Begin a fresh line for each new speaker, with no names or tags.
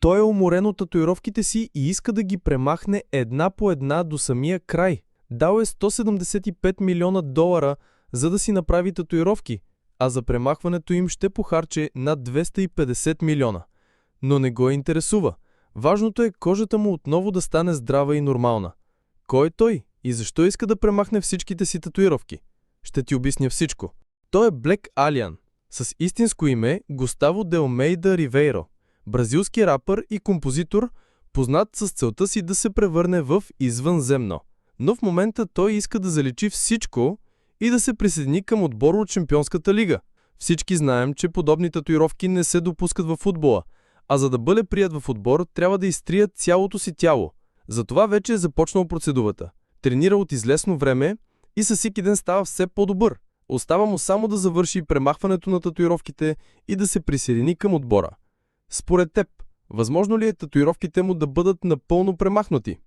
Той е уморен от татуировките си и иска да ги премахне една по една до самия край. Дал е $175 милиона, за да си направи татуировки, а за премахването им ще похарче над 250 милиона. Но не го интересува. Важното е кожата му отново да стане здрава и нормална. Кой е той и защо иска да премахне всичките си татуировки? Ще ти обясня всичко. Той е Black Alien, с истинско име Густаво де Алмейда Ривейро, бразилски рапър и композитор, познат с целта си да се превърне в извънземно. Но в момента той иска да заличи всичко и да се присъедини към отбора от Шампионската лига. Всички знаем, че подобни татуировки не се допускат във футбола, а за да бъде прият в отбор, трябва да изтрият цялото си тяло. Затова вече е започнал процедурата. Тренира от известно време и със всеки ден става все по-добър. Остава му само да завърши премахването на татуировките и да се присъедини към отбора. Според теб, възможно ли е татуировките му да бъдат напълно премахнати?